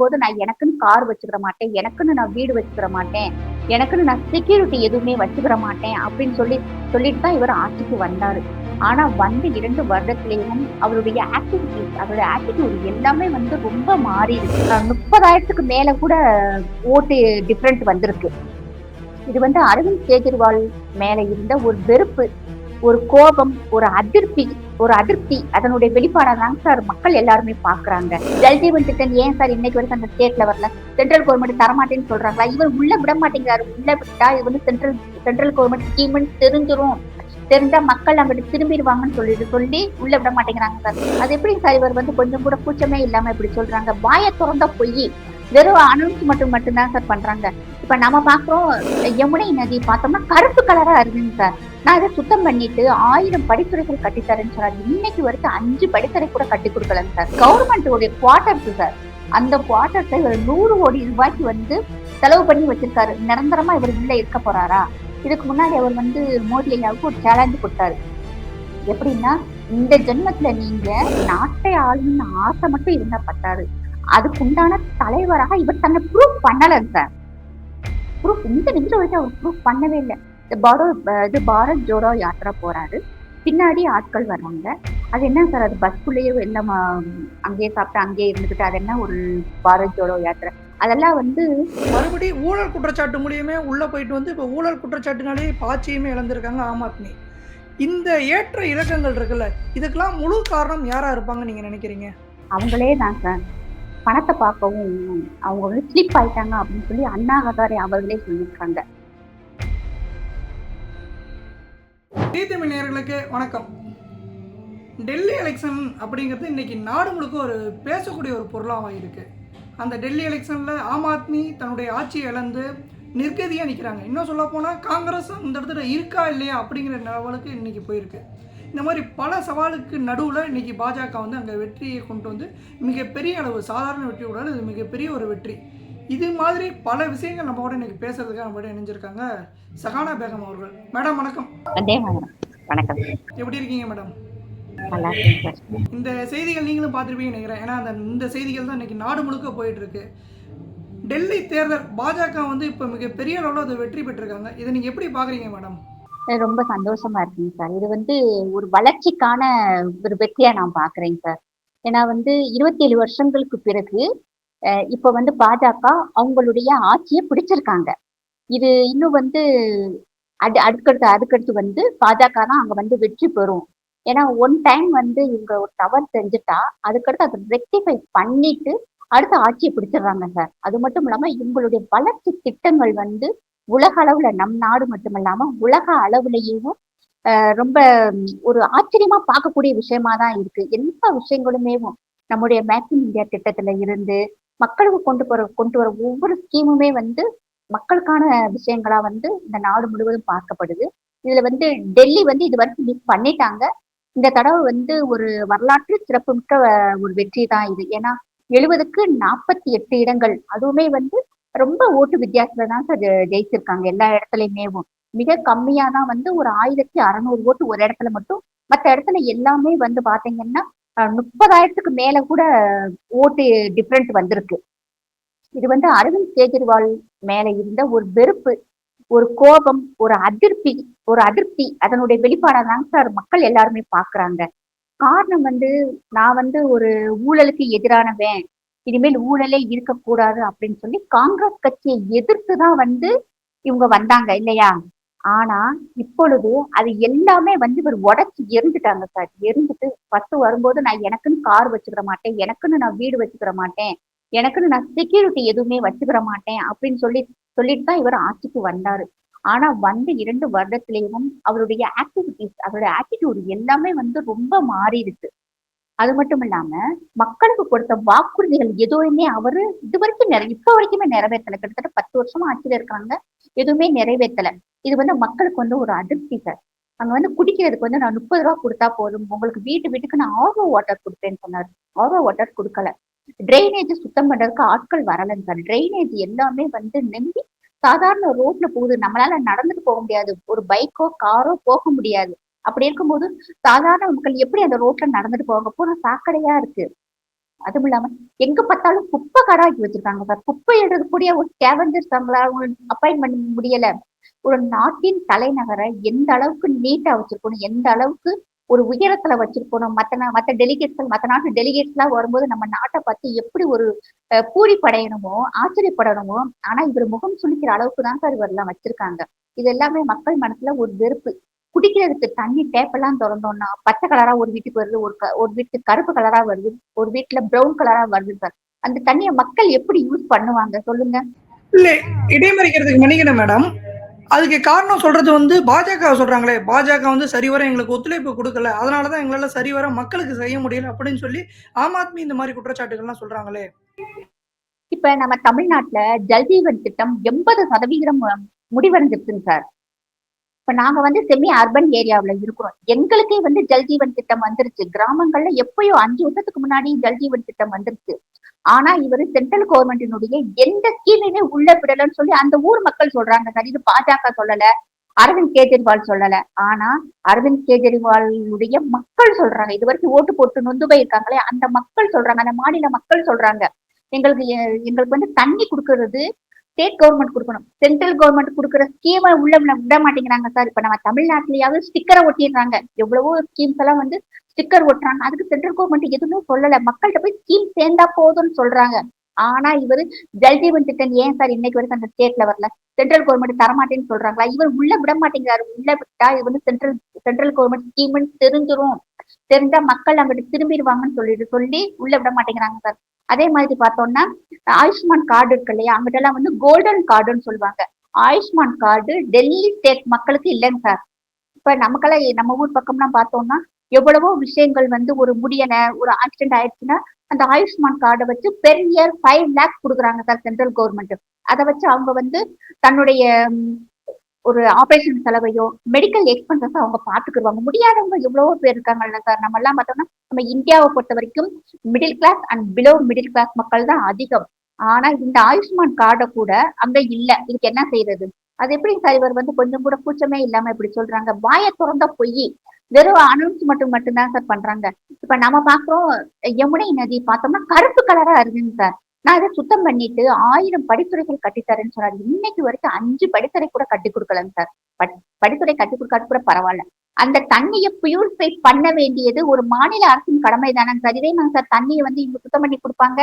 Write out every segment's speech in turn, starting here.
போது நான் எனக்குன்னு கார் வச்சுக்கிற மாட்டேன். எனக்குன்னு நான் வீடு வச்சுக்கிற மாட்டேன். எனக்குன்னு நான் செக்யூரிட்டி எதுவுமே வச்சுக்கிற மாட்டேன் அப்படின்னு சொல்லிட்டு தான் இவர் ஆட்சிக்கு வந்தாரு. ஆனா வந்து 2 வருடத்திலேயும் அவருடைய ஆக்டிவிட்டீஸ், அவருடைய ஆட்டிட்யூட் எல்லாமே வந்து ரொம்ப மாறிடுச்சு. 30,000க்கு மேல கூட ஓட்டு டிஃபரண்ட் வந்திருக்கு. இது வந்து அரவிந்த் கெஜ்ரிவால் மேல இருந்த ஒரு வெறுப்பு, ஒரு கோபம், ஒரு அதிருப்தி அதனுடைய வெளிப்பாடா தாங்க சார் மக்கள் எல்லாருமே பாக்குறாங்க. ஜல் ஜீவன் திட்டம் ஏன் சார் இன்னைக்கு வரைக்கும் அந்த ஸ்டேட்ல வரல? சென்ட்ரல் கவர்மெண்ட் தரமாட்டேன்னு சொல்றாங்களா? இவர் உள்ள விட மாட்டேங்கிறாரு. உள்ள விட்டா இது வந்து சென்ட்ரல் கவர்மெண்ட் ஸ்கீம்னு தெரிஞ்சிரும். தெரிஞ்சா மக்கள் அங்கிட்டு திரும்பிடுவாங்கன்னு சொல்லி உள்ள விட மாட்டேங்கிறாங்க சார். அது எப்படி சார் இவர் வந்து கொஞ்சம் கூட கூச்சமே இல்லாம இப்படி சொல்றாங்க? வாயை திறந்த பொய். வெறும் அனௌன்ஸ்மெண்ட் மட்டும்தான் சார் பண்றாங்க. இப்ப நம்ம பாக்குறோம், யமுனை நதி பார்த்தோம்னா கருப்பு கலரா இருக்குங்க சார். நான் இதை சுத்தம் பண்ணிட்டு 1000 படித்துறைகள் கட்டித்தரேன்னு சொன்னாரு. இன்னைக்கு வரைக்கும் 5 படித்துறை கூட கட்டி கொடுக்கலங்க சார். கவர்மெண்ட் உடைய குவார்டர்ஸ் சார். அந்த குவார்டர்ஸை இவர் 100 கோடி ரூபாய்க்கு வந்து செலவு பண்ணி வச்சிருக்காரு. நிரந்தரமா இவர் உள்ள இருக்க போறாரா? இதுக்கு முன்னாடி அவர் வந்து மோடி ஐயாவுக்கு ஒரு சேலஞ்சு கொடுத்தாரு. எப்படின்னா, இந்த ஜென்மத்துல நீங்க நாட்டை ஆளணும்னு ஆசை மட்டும் இருந்தா பத்தாது. அதுக்குண்டான தலைவராக இவர் தன்னை ப்ரூவ் பண்ணலங்க சார். ப்ரூஃப் இந்த நிமிஷம் வரைக்கும் அவர் ப்ரூஃப் பண்ணவே இல்லை. இது பாரத் ஜோடோ யாத்திரா போறாரு. பின்னாடி ஆட்கள் வர்றாங்க. அது என்ன சார், அது பஸ்குள்ளேயே எல்லாம் அங்கேயே சாப்பிட்டு அங்கேயே இருந்துகிட்டு அது என்ன ஒரு பாரத் ஜோடோ யாத்திரை? அதெல்லாம் வந்து மறுபடியும் ஊழல் குற்றச்சாட்டு மூலியமே உள்ள போயிட்டு வந்து இப்போ ஊழல் குற்றச்சாட்டுனாலே ஆட்சியுமே இழந்திருக்காங்க ஆம் ஆத்மி. இந்த ஏற்ற இறக்கங்கள் இருக்குல்ல, இதுக்கெல்லாம் முழு காரணம் யாரா இருப்பாங்க நீங்க நினைக்கிறீங்க? அவங்களே தான் சார். பணத்தை பார்க்கவும் அவங்க வந்து ஸ்லிப் ஆயிட்டாங்க அப்படின்னு சொல்லி அண்ணா ஹசாரே அவர்களே சொல்லியிருக்காங்க. தமிழ் நேயர்களுக்கு வணக்கம். டெல்லி எலெக்ஷன் அப்படிங்கிறது இன்னைக்கு நாடு முழுக்க ஒரு பேசக்கூடிய ஒரு பொருளாக இருக்கு. அந்த டெல்லி எலெக்ஷனில் ஆம் ஆத்மி தன்னுடைய ஆட்சியை இழந்து நிர்கதியாக நிற்கிறாங்க. இன்னும் சொல்ல போனால் காங்கிரஸ் அந்த இடத்துல இருக்கா இல்லையா அப்படிங்கிற லெவலுக்கு இன்னைக்கு போயிருக்கு. இந்த மாதிரி பல சவாலுக்கு நடுவில் இன்னைக்கு பாஜக வந்து அங்கே வெற்றியை கொண்டு வந்து மிகப்பெரிய அளவு, சாதாரண வெற்றி கூட இது மிகப்பெரிய ஒரு வெற்றி. இது மாதிரி பல விஷயங்கள் நம்ம கூட இன்னைக்கு பேசுறதுக்காக நம்ம கூட இணைஞ்சிருக்காங்க சகானா பேகம் அவர்கள். மேடம் வணக்கம். வணக்கம். எப்படி இருக்கீங்க மேடம்? நல்லா இருக்கேன் சார். இந்த செய்திகள் நீங்களும் பார்த்துருப்பீங்கன்னு நினைக்கிறேன். ஏன்னா இந்த செய்திகள் தான் இன்னைக்கு நாடு முழுக்க போயிட்டு இருக்கு. டெல்லி தேர்தல் பாஜக வந்து இப்போ மிகப்பெரிய அளவில் அதை வெற்றி பெற்றிருக்காங்க. இதை நீங்க எப்படி பாக்குறீங்க மேடம்? ரொம்ப சந்தோஷமா இருக்குங்க சார். இது வந்து ஒரு வளர்ச்சிக்கான ஒரு வெற்றியா நான் பாக்குறேங்க சார். ஏன்னா வந்து 27 வருஷங்களுக்கு பிறகு இப்ப வந்து பாஜக அவங்களுடைய ஆட்சியை பிடிச்சிருக்காங்க. இது இன்னும் வந்து அதுக்கடுத்து வந்து பாஜக தான் அங்க வந்து வெற்றி பெறும். ஏன்னா ஒன் டைம் வந்து இவங்க ஒரு தவறு செஞ்சுட்டா அதுக்கடுத்து அதை ரெக்டிஃபை பண்ணிட்டு அடுத்த ஆட்சியை பிடிச்சிடுறாங்க சார். அது மட்டும் இல்லாம இவங்களுடைய வளர்ச்சி திட்டங்கள் வந்து உலக அளவுல நம் நாடு மட்டுமில்லாம உலக அளவுலயும் ரொம்ப ஒரு ஆச்சரியமா பார்க்கக்கூடிய விஷயமா தான் இருக்கு. எல்லா விஷயங்களுமே நம்முடைய மேக் இன் இந்தியா திட்டத்துல இருந்து மக்களுக்கு கொண்டு வர ஒவ்வொரு ஸ்கீமுமே வந்து மக்களுக்கான விஷயங்களா வந்து இந்த நாடு முழுவதும் பார்க்கப்படுது. இதுல வந்து டெல்லி வந்து இது வரைக்கும் மிஸ் பண்ணிட்டாங்க. இந்த தடவை வந்து ஒரு வரலாற்று சிறப்புமிக்க ஒரு வெற்றி தான் இது. ஏன்னா 70க்கு 48 இடங்கள், அதுவுமே வந்து ரொம்ப ஓட்டு வித்தியாசத்துல தான் சார் ஜெயிச்சிருக்காங்க எல்லா இடத்துலயுமே. மிக கம்மியா தான் வந்து ஒரு 1600 ஓட்டு ஒரு இடத்துல மட்டும். மற்ற இடத்துல எல்லாமே வந்து பாத்தீங்கன்னா 30,000க்கு மேல கூட ஓட்டு டிஃபரண்ட் வந்திருக்கு. இது வந்து அரவிந்த் கெஜ்ரிவால் மேல இருந்த ஒரு வெறுப்பு, ஒரு கோபம், ஒரு அதிருப்தி அதனுடைய வெளிப்பாடா தாங்க சார் மக்கள் எல்லாருமே பாக்குறாங்க. காரணம் வந்து நான் வந்து ஒரு ஊழலுக்கு எதிரானவன், இனிமேல் ஊழலே இருக்கக்கூடாது அப்படின்னு சொல்லி காங்கிரஸ் கட்சியை எதிர்த்து தான் வந்து இவங்க வந்தாங்க இல்லையா? ஆனா இப்பொழுது அது எல்லாமே வந்து இவர் உடைச்சு எரிஞ்சுட்டாங்க சார். எரிஞ்சுட்டு ஃபர்ஸ்ட் வரும்போது நான் எனக்குன்னு கார் வச்சுக்கிற மாட்டேன், எனக்குன்னு நான் வீடு வச்சுக்கிற மாட்டேன், எனக்குன்னு நான் செக்யூரிட்டி எதுவுமே வச்சுக்கிற மாட்டேன் அப்படின்னு சொல்லிட்டு தான் இவர் ஆட்சிக்கு வந்தாரு. ஆனா வந்து 2 வருடத்திலேயும் அவருடைய ஆக்டிவிட்டீஸ், அவருடைய ஆட்டிடியூட் எல்லாமே வந்து ரொம்ப மாறிடுச்சு. அது மட்டும் இல்லாம மக்களுக்கு கொடுத்த வாக்குறுதிகள் எதுவுமே அவரு இதுவரைக்கும் இப்ப வரைக்குமே நிறைவேற்றல. கிட்டத்தட்ட 10 வருஷமா ஆட்சியில இருக்காங்க, எதுவுமே நிறைவேற்றல. இது வந்து மக்களுக்கு வந்து ஒரு அதிருப்தி சார். அங்க வந்து குடிக்கிறதுக்கு வந்து நான் 30 ரூபா கொடுத்தா போதும், உங்களுக்கு வீட்டுக்கு நான் ஆர்ஓ வாட்டர் கொடுப்பேன்னு சொன்னாரு. ஆர்ஓ வாட்டர் கொடுக்கல. டிரைனேஜ் சுத்தம் பண்றதுக்கு ஆட்கள் வரலன்னு சார். டிரைனேஜ் எல்லாமே வந்து நம்பி சாதாரண ரோட்ல போகுது. நம்மளால நடந்துட்டு போக முடியாது, ஒரு பைக்கோ காரோ போக முடியாது. அப்படி இருக்கும்போது சாதாரண மக்கள் எப்படி அந்த ரோட்ல நடந்துட்டு போவாங்க? பூரா சாக்கடையா இருக்கு. அதுவும் இல்லாம எங்க பார்த்தாலும் குப்பை கடாக்கி வச்சிருக்காங்க சார். குப்பை எடுக்கக்கூடிய ஒரு ஸ்கேவெஞ்சர்ஸ் அவங்களால அப்பாயிண்ட் பண்ண முடியல. ஒரு நாட்டின் தலைநகரை எந்த அளவுக்கு நீட்டா வச்சிருக்கணும், எந்த அளவுக்கு ஒரு உயரத்துல வச்சிருக்கணும், மத்த டெலிகேட்ஸ் மத்த நாட்டு டெலிகேட்ஸ் எல்லாம் வரும்போது நம்ம நாட்டை பார்த்து எப்படி ஒரு பூரிப்படையணுமோ, ஆச்சரியப்படணுமோ, ஆனா இவர் முகம் சுளிக்கிற அளவுக்கு தான் சார் இவரெல்லாம் வச்சிருக்காங்க. இது எல்லாமே மக்கள் மனசுல ஒரு வெறுப்பு. குடிக்கிறதுக்கு தண்ணி டேப் எல்லாம் திறந்தோம்னா பச்சை கலரா ஒரு வீட்டுக்கு வருது, ஒரு வீட்டுக்கு கருப்பு கலரா வருது, ஒரு வீட்டுல பிரவுன் கலரா வருது சார். அந்த தண்ணியை மக்கள் எப்படி யூஸ் பண்ணுவாங்க சொல்லுங்க? இல்ல, இடைமறிக்கிறதுக்கு மன்னிக்கணும் மேடம். அதுக்கு காரணம் சொல்றது வந்து பாஜக சொல்றாங்களே, பாஜக வந்து சரிவர எங்களுக்கு ஒத்துழைப்பு கொடுக்கல, அதனாலதான் எங்களால சரிவர மக்களுக்கு செய்ய முடியல அப்படின்னு சொல்லி ஆம் ஆத்மி இந்த மாதிரி குற்றச்சாட்டுகள்லாம் சொல்றாங்களே. இப்ப நம்ம தமிழ்நாட்டுல ஜல்ஜீவன் திட்டம் 80% முடிவடைஞ்சிருக்குங்க சார். இப்ப நாங்க வந்து செமி அர்பன் ஏரியாவுல இருக்கிறோம். எங்களுக்கே வந்து ஜல்ஜீவன் திட்டம் வந்துருச்சு. கிராமங்கள்ல எப்பயோ 5 வருஷத்துக்கு முன்னாடி ஜல்ஜீவன் திட்டம் வந்துருச்சு. ஆனா இவரு சென்ட்ரல் கவர்மெண்டினுடைய எந்த ஸ்கீமையுமே உள்ள விடலன்னு சொல்லி அந்த ஊர் மக்கள் சொல்றாங்க சார். இது பாஜக சொல்லல, அரவிந்த் கெஜ்ரிவால் சொல்லல. ஆனா அரவிந்த் கெஜ்ரிவாலுடைய மக்கள் சொல்றாங்க. இது வரைக்கும் ஓட்டு போட்டு நொந்து போயிருக்காங்களே அந்த மக்கள் சொல்றாங்க, அந்த மாநில மக்கள் சொல்றாங்க. எங்களுக்கு வந்து தண்ணி கொடுக்கறது ஸ்டேட் கவர்மெண்ட் கொடுக்கணும், சென்ட்ரல் கவர்மெண்ட் கொடுக்குற ஸ்கீமை உள்ள விட மாட்டேங்கிறாங்க சார். இப்ப நம்ம தமிழ்நாட்டிலேயாவது ஸ்டிக்கரை ஒட்டிடுறாங்க. எவ்வளவோ ஸ்கீம்ஸ் எல்லாம் வந்து ஸ்டிக்கர் ஒட்டுறாங்க. அதுக்கு சென்ட்ரல் கவர்மெண்ட் எதுவுமே சொல்லல. மக்கள்கிட்ட போய் ஸ்கீம் சேர்ந்தா போதும்னு சொல்றாங்க. ஆனா இவரு ஜல்ஜீவன் திட்டம் ஏன் சார் இன்னைக்கு வரைக்கும் அந்த ஸ்டேட்ல வரல? சென்ட்ரல் கவர்மெண்ட் தரமாட்டேன்னு சொல்றாங்களா? இவர் உள்ள விட மாட்டேங்கிறாரு. உள்ள விட்டா இது வந்து சென்ட்ரல் கவர்மெண்ட் ஸ்கீம்னு தெரிஞ்சிரும். தெரிஞ்சா மக்கள் அங்கிட்டு திரும்பிடுவாங்கன்னு சொல்லி உள்ள விட மாட்டேங்கிறாங்க சார். அதே மாதிரி பார்த்தோம்னா ஆயுஷ்மான் கார்டு இருக்கு இல்லையா, அங்கிட்ட எல்லாம் வந்து கோல்டன் கார்டுன்னு சொல்லுவாங்க. ஆயுஷ்மான் கார்டு டெல்லி ஸ்டேட் மக்களுக்கு இல்லைங்க சார். இப்ப நமக்கெல்லாம் நம்ம ஊர் பக்கம்லாம் பார்த்தோம்னா எவ்வளவோ விஷயங்கள் வந்து ஒரு முடியல, ஒரு ஆக்சிடென்ட் ஆயிடுச்சுன்னா அந்த ஆயுஷ்மான் கார்டை வச்சு பெர் இயர் 5 lakhs கொடுக்குறாங்க சார் சென்ட்ரல் கவர்மெண்ட். அதை வச்சு அவங்க வந்து தன்னுடைய ஒரு ஆபரேஷன் செலவையோ மெடிக்கல் எக்ஸ்பென்சஸ் அவங்க பாத்துக்கிடுவாங்க. முடியாதவங்க எவ்வளவோ பேர் இருக்காங்கல்ல சார். நம்ம எல்லாம் பார்த்தோம்னா நம்ம இந்தியாவை பொறுத்த வரைக்கும் middle class and below middle class மக்கள் தான் அதிகம். ஆனா இந்த ஆயுஷ்மான் கார்டை கூட அங்க இல்ல. இதுக்கு என்ன செய்யறது? அது எப்படி சார் இவர் வந்து கொஞ்சம் கூட கூச்சமே இல்லாம இப்படி சொல்றாங்க? வாயை திறந்த பொய், வெறும் அனௌன்ஸ்மெண்ட் மட்டும்தான் சார் பண்றாங்க. இப்ப நம்ம பாக்குறோம் யமுனை நதி பார்த்தோம்னா கருப்பு கலரா இருக்குங்க சார். நான் இதை சுத்தம் பண்ணிட்டு 1000 படித்துறைகள் கட்டித்தரேன்னு சொன்னாரு. இன்னைக்கு வரைக்கும் 5 படித்துறை கூட கட்டி கொடுக்கலங்க சார். படித்துறை கட்டி கொடுக்காது கூட பரவாயில்ல. அந்த தண்ணியை பியூரிஃபை பண்ண வேண்டியது ஒரு மாநில அரசின் கடமை தானே சார். இதே நான் சார் தண்ணியை வந்து இவங்க சுத்தம் பண்ணி கொடுப்பாங்க.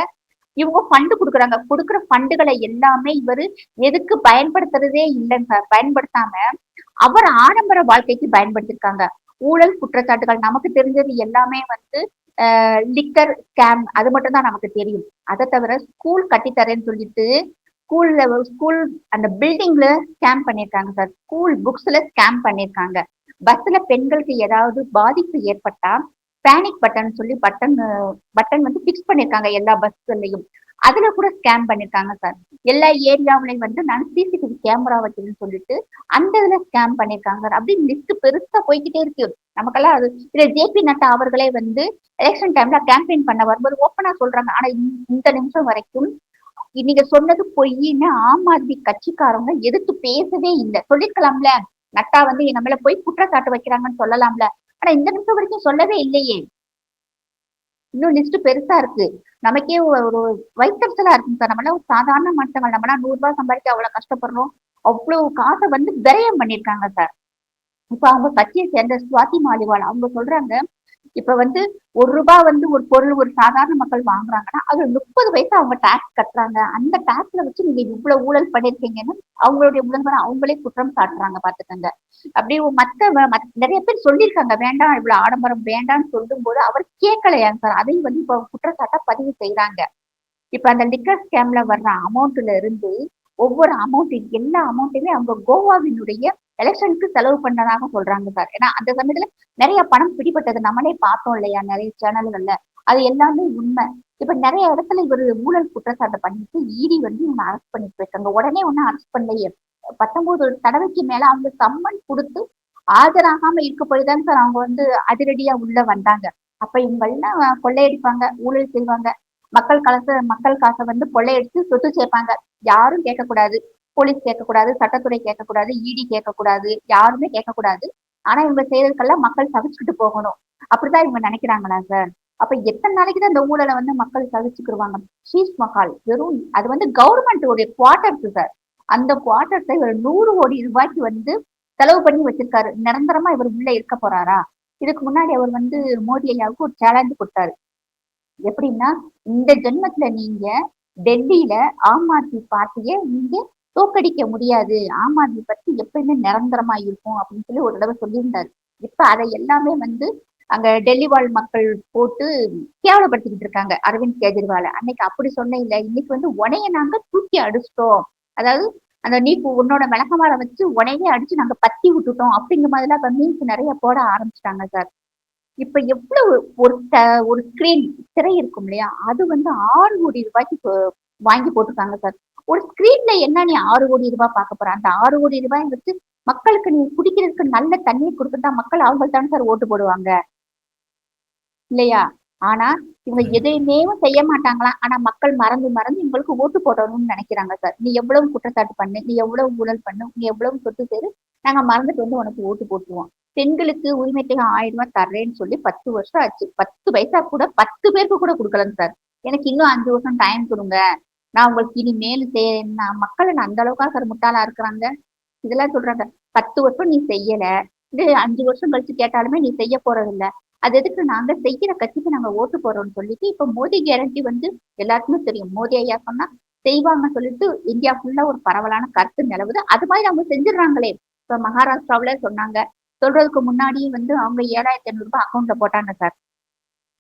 இவங்க ஃபண்டு கொடுக்குறாங்க. கொடுக்குற ஃபண்டுகளை எல்லாமே இவரு எதுக்கு பயன்படுத்துறதே இல்லைங்க சார். பயன்படுத்தாம அவர் ஆடம்பர வாழ்க்கைக்கு பயன்படுத்திருக்காங்க. ஊழல் குற்றச்சாட்டுகள் நமக்கு தெரிஞ்சது எல்லாமே வந்து லிக்கர் ஸ்கேம், அது மட்டும் தான் நமக்கு தெரியும். அதை தவிர ஸ்கூல் கட்டித்தரேன்னு சொல்லிட்டு ஸ்கூல் அந்த பில்டிங்ல ஸ்கேம் பண்ணிருக்காங்க சார். ஸ்கூல் புக்ஸ்ல ஸ்கேம் பண்ணிருக்காங்க. பஸ்ல பெண்களுக்கு ஏதாவது பாதிப்பு ஏற்பட்டா பேனிக் பட்டன் சொல்லி பட்டன் வந்து பிக்ஸ் பண்ணிருக்காங்க எல்லா பஸ்கள்லயும். அதுல கூட ஸ்கேம் பண்ணிருக்காங்க சார். எல்லா ஏரியாவிலையும் வந்து நான் சிசிடிவி கேமரா வைக்கிறேன்னு சொல்லிட்டு அந்த இதுல ஸ்கேம் பண்ணிருக்காங்க சார். அப்படின்னு லிஸ்ட் பெருசா போய்கிட்டே இருக்கு. நமக்கெல்லாம் அது இதுல ஜேபி நட்டா அவர்களே வந்து எலெக்ஷன் டைம்ல கேம்பெயின் பண்ண வரும்போது ஓப்பனா சொல்றாங்க. ஆனா இந்த நிமிஷம் வரைக்கும் நீங்க சொன்னது பொய்ன்னு ஆம் ஆத்மி கட்சிக்காரங்க எதிர்த்து பேசவே இல்லை. சொல்லிருக்கலாம்ல, நட்டா வந்து எங்க மேல போய் குற்றச்சாட்டு வைக்கிறாங்கன்னு சொல்லலாம்ல. ஆனா இந்த நிமிஷம் வரைக்கும் சொல்லவே இல்லையே. இன்னும் லிஸ்ட் பெருசா இருக்கு. நமக்கே ஒரு வைத்தறிச்சலா இருக்குங்க சார். நம்மளாம் ஒரு சாதாரண மனுஷங்கள், நம்மளாம் 100 ரூபாய் சம்பாதிக்க அவ்வளவு கஷ்டப்படுறோம். அவ்வளவு காசை வந்து விரயம் பண்ணிருக்காங்க சார். இப்ப அவங்க கட்சியை சேர்ந்த சுவாதி மாலிவால் அவங்க சொல்றாங்க, இப்ப வந்து 1 ரூபாய் வந்து ஒரு பொருள் ஒரு சாதாரண மக்கள் வாங்குறாங்கன்னா அது 30 பைசா அவங்க டாக்ஸ் கட்டுறாங்க. அந்த டாக்ஸ்ல வச்சு நீங்க இவ்வளவு ஊழல் பண்ணிருக்கீங்கன்னு அவங்களுடைய முதல்வர் அவங்களே குற்றம் சாட்டுறாங்க. பாத்துக்கங்க. அப்படி நிறைய பேர் சொல்லியிருக்காங்க வேண்டாம் இவ்வளவு ஆடம்பரம் வேண்டாம்னு சொல்லும் போது அவர் கேட்கலையாங்க சார். அதையும் வந்து இப்ப குற்றச்சாட்டா பதிவு செய்யறாங்க. இப்ப அந்த லிக்கர் ஸ்கேம்ல வர்ற அமௌண்ட்ல இருந்து ஒவ்வொரு அமௌண்ட் எல்லா அமௌண்ட்டுமே அவங்க கோவாவினுடைய எலெக்ஷனுக்கு செலவு பண்ணதாக சொல்றாங்க சார். ஏன்னா அந்த சமயத்துல நிறைய பணம் பிடிபட்டது நம்மளே பார்த்தோம் இல்லையா நிறைய சேனல்கள்ல. அது எல்லாமே உண்மை. இப்ப நிறைய இடத்துல இவர் ஊழல் குற்றச்சாட்டை பண்ணிட்டு இடி வந்து இவங்க அரெஸ்ட் பண்ணிட்டு போயிருக்காங்க. உடனே ஒன்னும் அரெஸ்ட் பண்ணலையே. 19 தடவைக்கு மேல அவங்க சம்மன் கொடுத்து ஆஜராகாம இருக்க போய்தான் சார் அவங்க வந்து அதிரடியா உள்ள வந்தாங்க. அப்ப இவங்க எல்லாம் கொள்ளையடிப்பாங்க, ஊழல் செய்வாங்க, மக்கள் காசை வந்து கொள்ளையடிச்சு சொத்து சேர்ப்பாங்க. யாரும் கேட்கக்கூடாது. போலீஸ் கேட்கக்கூடாது, சட்டத்துறை கேட்கக்கூடாது, இடி கேட்கக்கூடாது, யாருமே கேட்கக்கூடாது. ஆனா இவங்க செய்யறதுக்கெல்லாம் மக்கள் சகிச்சுக்கிட்டு போகணும். அப்படிதான் இவங்க நினைக்கிறாங்களா சார்? அப்ப எத்தனை நாளைக்கு தான் இந்த ஊழலை வந்து மக்கள் சகிச்சுக்கிருவாங்க? ஷீஷ் மஹால் வெறும் அது வந்து கவர்மெண்டோடைய குவார்டர்ஸ் சார். அந்த குவார்டர்ஸை இவர் 100 கோடி ரூபாய்க்கு வந்து செலவு பண்ணி வச்சிருக்காரு. நிரந்தரமா இவர் உள்ள இருக்க போறாரா? இதுக்கு முன்னாடி அவர் வந்து மோடி ஐயாவுக்கு ஒரு சேலஞ்ச் கொடுத்தாரு. எப்படின்னா, இந்த ஜென்மத்துல நீங்க டெல்லியில ஆம் ஆத்மி பார்ட்டியை நீங்க தோற்கடிக்க முடியாது. ஆம் ஆத்மி பார்ட்டி எப்பயுமே நிரந்தரமா இருக்கும் அப்படின்னு சொல்லி ஒரு தடவை சொல்லியிருந்தாரு. இப்ப அதை எல்லாமே வந்து அங்க டெல்லி வாழ் மக்கள் போட்டு கேவலப்படுத்திக்கிட்டு இருக்காங்க அரவிந்த் கெஜ்ரிவால. அன்னைக்கு அப்படி சொன்ன இல்ல, இன்னைக்கு வந்து உனைய நாங்க தூக்கி அடிச்சிட்டோம். அதாவது அந்த நீ உன்னோட மிளகமால வச்சு உனையே அடிச்சு நாங்க பத்தி விட்டுட்டோம் அப்படிங்கிற மாதிரிலாம் இப்ப மீன்ஸ் நிறைய போட ஆரம்பிச்சிட்டாங்க சார். இப்ப எவ்வளவு ஒரு ஸ்கிரீன் திரை இருக்கும் இல்லையா, அது வந்து 6 கோடி ரூபாய்க்கு வாங்கி போட்டிருக்காங்க சார். ஒரு ஸ்கிரீன்ல என்ன நீ 6 கோடி ரூபாய் பார்க்க போற? அந்த 6 கோடி ரூபாய் வச்சு மக்களுக்கு நீ குடிக்கிறதுக்கு நல்ல தண்ணீர் கொடுத்துட்டா மக்கள் அவங்களுக்கு தானே சார் ஓட்டு போடுவாங்க இல்லையா? ஆனா இவங்க எதையுமே செய்ய மாட்டாங்களாம். ஆனா மக்கள் மறந்து மறந்து இவங்களுக்கு ஓட்டு போடணும்னு நினைக்கிறாங்க சார். நீ எவ்வளவு குற்றச்சாட்டு பண்ணு, நீ எவ்வளவு ஊழல் பண்ணு, நீ எவ்வளவு சொத்து சேரு, நாங்க மறந்துட்டு வந்து உனக்கு ஓட்டு போட்டுருவோம். பெண்களுக்கு உரிமை தொகை 1000 ரூபாய் தர்றேன்னு சொல்லி 10 வருஷம் ஆச்சு. 10 பைசா கூட 10 பேருக்கு கூட கொடுக்கலங்க சார். எனக்கு இன்னும் 5 வருஷம் டைம் கொடுங்க, நான் உங்களுக்கு இனி மேலும் மக்களை நான் அந்த அளவுக்கா சார் முட்டாளா இருக்கிறாங்க. இதெல்லாம் சொல்றாங்க. 10 வருஷம் நீ செய்யல, இது 5 வருஷம் கழிச்சு கேட்டாலுமே நீ செய்ய போறது இல்ல. அது எதுக்கு நாங்க செய்யற கட்சிக்கு நாங்க ஓட்டு போறோம்னு சொல்லிட்டு இப்ப மோடி கேரண்டி வந்து எல்லாருக்குமே தெரியும். மோடி ஐயா சொன்னா செய்வாங்கன்னு சொல்லிட்டு இந்தியா ஃபுல்லா ஒரு பரவலான கருத்து நிலவுது. அது மாதிரி அவங்க செஞ்சிடறாங்களே. இப்ப மகாராஷ்டிராவில சொன்னாங்க, சொல்றதுக்கு முன்னாடியே வந்து அவங்க 7500 ரூபாய் அக்கௌண்ட்ல போட்டாங்க சார்.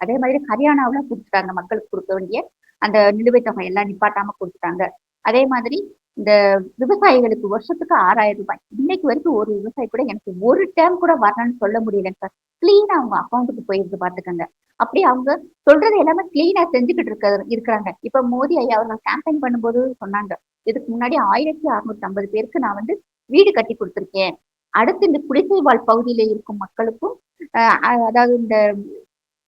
அதே மாதிரி ஹரியானாவுல கொடுத்துட்டாங்க, மக்களுக்கு கொடுக்க வேண்டிய அந்த நிலுவைத் தொகை எல்லாம் நிப்பாட்டாம கொடுத்துட்டாங்க. அதே மாதிரி இந்த விவசாயிகளுக்கு வருஷத்துக்கு 6000 ரூபாய். இன்னைக்கு வரைக்கும் ஒரு விவசாயி கூட எனக்கு ஒரு டேம் கூட வரணும்னு சொல்ல முடியல சார். கிளீனா அவங்க அக்கௌண்ட்டுக்கு போயிருக்கு பாத்துக்கங்க. அப்படி அவங்க சொல்றது எல்லாமே கிளீனா செஞ்சுக்கிட்டு இருக்கிறாங்க. இப்ப மோடி ஐயா அவர்கள் கேம்பெயின் பண்ணும்போது சொன்னாங்க, இதுக்கு முன்னாடி 1650 பேருக்கு நான் வந்து வீடு கட்டி கொடுத்துருக்கேன். அடுத்து இந்த குடிசை வாழ் பகுதியில இருக்கும் மக்களுக்கும் அதாவது இந்த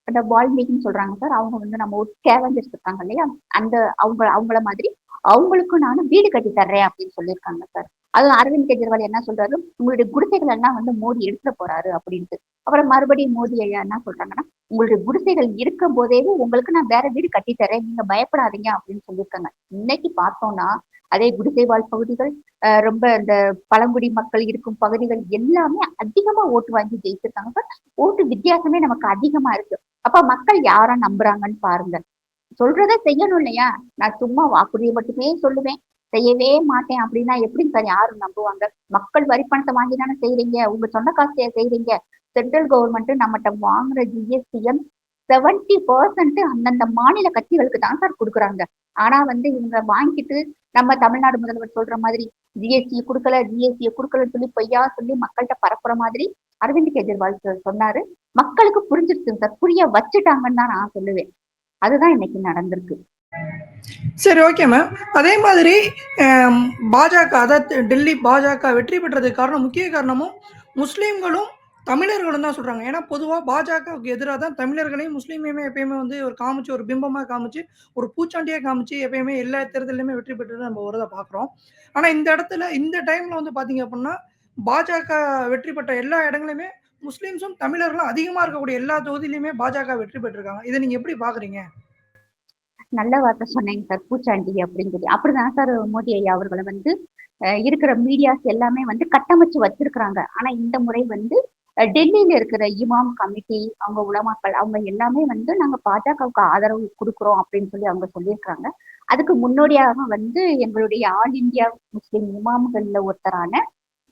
அந்த வால்மீகின்னு சொல்றாங்க சார். அவங்க வந்து நம்ம ஒரு ஸ்கேவஞ்சர்ஸ் இருக்காங்க இல்லையா, அந்த அவங்கள மாதிரி அவங்களுக்கும் நானும் வீடு கட்டி தர்றேன் அப்படின்னு சொல்லியிருக்காங்க சார். அது அரவிந்த் கெஜ்ரிவால் என்ன சொல்றாரு, உங்களுடைய குடிசைகள் எல்லாம் வந்து மோடி எடுத்துட போறாரு அப்படின்ட்டு. அப்புறம் மறுபடியும் மோடி ஐயா என்ன சொல்றாங்கன்னா, உங்களுடைய குடிசைகள் இருக்கும் போதே உங்களுக்கு நான் வேற வீடு கட்டி தரேன், நீங்க பயப்படாதீங்க அப்படின்னு சொல்லியிருக்காங்க. இன்னைக்கு பார்த்தோம்னா அதே குடிசை வாழ் பகுதிகள், ரொம்ப இந்த பழங்குடி மக்கள் இருக்கும் பகுதிகள் எல்லாமே அதிகமா ஓட்டு வாங்கி ஜெயிச்சிருக்காங்க சார். ஓட்டு வித்தியாசமே நமக்கு அதிகமா இருக்கு. அப்ப மக்கள் யார நம்புறாங்கன்னு பாருங்க. சொல்றதை செய்யணும் இல்லையா? நான் சும்மா வாக்குறுதியை மட்டுமே சொல்லுவேன், செய்யவே மாட்டேன் அப்படின்னா எப்படிங்க சார் யாரும் நம்புவாங்க? மக்கள் வரி பணத்தை வாங்கி தானே செய்றீங்க, உங்க சொந்த காசையா செய்றீங்க. சென்ட்ரல் கவர்மெண்ட் நம்மகிட்ட வாங்குற ஜிஎஸ்டிஎம் 70% அந்தந்த மாநில கட்சிகளுக்கு தான் சார் கொடுக்குறாங்க. ஆனா வந்து இவங்க வாங்கிட்டு நம்ம தமிழ்நாடு முதல்வர் சொல்ற மாதிரி ஜிஎஸ்டியை கொடுக்கலன்னு சொல்லி பொய்யா சொல்லி மக்கள்கிட்ட பரப்புற மாதிரி அரவிந்த் கெஜ்ரிவால் சொன்னாரு. மக்களுக்கு புரிஞ்சிருச்சுங்க சார், புரிய வச்சுட்டாங்கன்னு தான் நான் சொல்லுவேன். அதுதான் இன்னைக்கு நடந்திருக்கு. சரி, ஓகே மேம். அதே மாதிரி பாஜக, அதாவது டெல்லி பாஜக வெற்றி பெற்றதுக்கு காரணம், முக்கிய காரணமும் முஸ்லீம்களும் தமிழர்களும் தான் சொல்றாங்க. ஏன்னா பொதுவாக பாஜகவுக்கு எதிராக தான் தமிழர்களையும் முஸ்லீமையுமே எப்பயுமே வந்து ஒரு காமிச்சு, ஒரு பிம்பமாக காமிச்சு, ஒரு பூச்சாண்டியாக காமிச்சு எப்பயுமே எல்லா தேர்தலையுமே வெற்றி பெற்று நம்ம வரதை பார்க்குறோம். ஆனால் இந்த இடத்துல இந்த டைம்ல வந்து பார்த்தீங்க அப்படின்னா பாஜக வெற்றி பெற்ற எல்லா இடங்களுமே முஸ்லீம்ஸும் தமிழர்களும் அதிகமாக இருக்கக்கூடிய எல்லா தொகுதியிலுமே பாஜக வெற்றி பெற்றிருக்காங்க. இதை நீங்க எப்படி பாக்குறீங்க? நல்ல வார்த்தை சொன்னீங்க சார், பூச்சாண்டி அப்படின்னு சொல்லி. அப்படிதான் சார் மோடி ஐயா அவர்களை வந்து இருக்கிற மீடியாஸ் எல்லாமே வந்து கட்டமைச்சு வச்சிருக்கிறாங்க. ஆனா இந்த முறை வந்து டெல்லியில இருக்கிற இமாம் கமிட்டி, அவங்க உலமாக்கள், அவங்க எல்லாமே வந்து நாங்க பாஜகவுக்கு ஆதரவு கொடுக்குறோம் அப்படின்னு சொல்லி அவங்க சொல்லியிருக்காங்க. அதுக்கு முன்னோடியாக வந்து எங்களுடைய ஆல் இந்தியா முஸ்லிம் இமாம்கள்ல ஒருத்தரான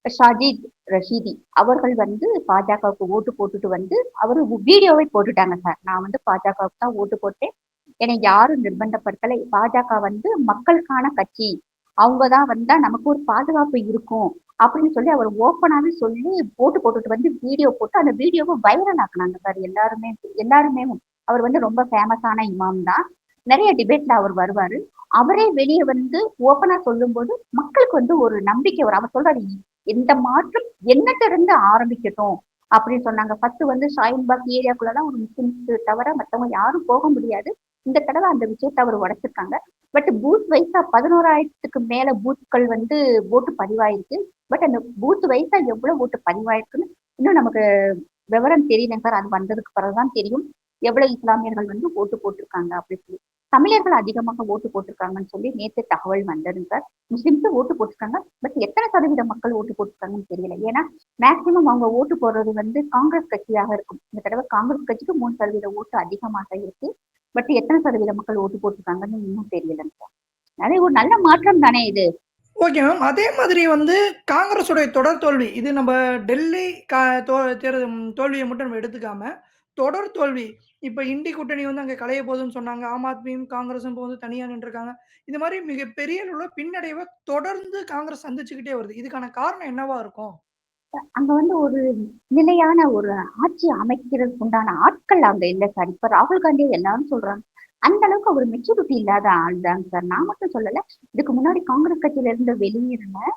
ஷாஜித் ரஷீதி அவர்கள் வந்து பாஜகவுக்கு ஓட்டு போட்டுட்டு வந்து அவரு வீடியோவை போட்டுட்டாங்க சார். நான் வந்து பாஜகவுக்கு தான் ஓட்டு போட்டேன், என்னை யாரும் நிர்பந்தப்படுத்தலை. பாஜக வந்து மக்களுக்கான கட்சி, அவங்கதான் வந்தா நமக்கு ஒரு பாதுகாப்பு இருக்கும் அப்படின்னு சொல்லி அவர் ஓப்பனாவே சொல்லி போட்டு போட்டுட்டு வந்து வீடியோ போட்டு அந்த வீடியோவை வைரல் ஆக்குனாங்க சார். எல்லாருமே அவர் வந்து ரொம்ப ஃபேமஸான இமாம் தான். நிறைய டிபேட்ல அவர் வருவாரு. அவரே வெளியே வந்து ஓப்பனா சொல்லும் போது மக்களுக்கு வந்து ஒரு நம்பிக்கை வரும். அவர் சொல்றாரு, இந்த மாற்றம் என்னட்ட இருந்து ஆரம்பிக்கட்டும் அப்படின்னு சொன்னாங்க. ஃபர்ஸ்ட் வந்து ஷாயின்பாக் ஏரியாக்குள்ளதான் ஒரு முஸ்லிம்ஸ் தவிர மற்றவங்க யாரும் போக முடியாது. இந்த தடவை அந்த விஷயத்தை அவர் உடைச்சிருக்காங்க. பட் பூத் வைஸா 11,000க்கு மேல பூத்கள் வந்து ஓட்டு பதிவாயிருக்கு. பட் அந்த பூத் வைஸா எவ்வளவு ஓட்டு பதிவாயிருக்குன்னு இன்னும் நமக்கு விவரம் தெரியல சார். அது வந்ததுக்கு பிறகுதான் தெரியும். எவ்வளவு இஸ்லாமியர்கள் வந்து ஓட்டு போட்டிருக்காங்க அப்படின்னு சொல்லி. தமிழர்கள் அதிகமாக ஓட்டு போட்டிருக்காங்கன்னு சொல்லி நேத்து தகவல் வந்ததுங்க சார். முஸ்லிம்ஸ் ஓட்டு போட்டிருக்காங்க. பட் எத்தனை சதவீத மக்கள் ஓட்டு போட்டிருக்காங்கன்னு தெரியல. ஏன்னா மேக்சிமம் அவங்க ஓட்டு போடுறது வந்து காங்கிரஸ் கட்சியாக இருக்கும். இந்த தடவை காங்கிரஸ் கட்சிக்கு 3% ஓட்டு அதிகமாக இருக்கு. பட் எத்தனை சதவீத மக்கள் ஓட்டு போட்டிருக்காங்கன்னு இன்னும் தெரியலங்க சார். அதே ஒரு நல்ல மாற்றம் தானே இது. Okay ma'am. அதே மாதிரி வந்து காங்கிரஸுடைய தொடர் தோல்வி, இது நம்ம டெல்லி கா தோ தேர்தல் தோல்விய மட்டும் நம்ம எடுத்துக்காம, தொடர் தோல்வி. இப்ப இண்டி கூட்டணி வந்து அங்க கலைய போதுன்னு சொன்னாங்க. ஆம் ஆத்மியும், காங்கிரஸும் இப்போ வந்து தனியா நின்றுருக்காங்க. இந்த மாரி மிகப்பெரிய அளவுல பின்னடைவ தொடர்ந்து காங்கிரஸ் சந்திச்சுக்கிட்டே வருது. இதுக்கான காரணம் என்னவா இருக்கும்? அங்க வந்து ஒரு நிலையான ஒரு ஆட்சி அமைக்கிறதுக்கு உண்டான ஆட்கள் அங்க இல்ல சார். இப்ப ராகுல் காந்தி எல்லாரும் சொல்றாங்க. அந்த அளவுக்கு அவர் மெச்சூரிட்டி இல்லாத ஆள் தாங்க சார். நான் மட்டும் சொல்லல. இதுக்கு முன்னாடி காங்கிரஸ் கட்சியில இருந்து வெளியேறின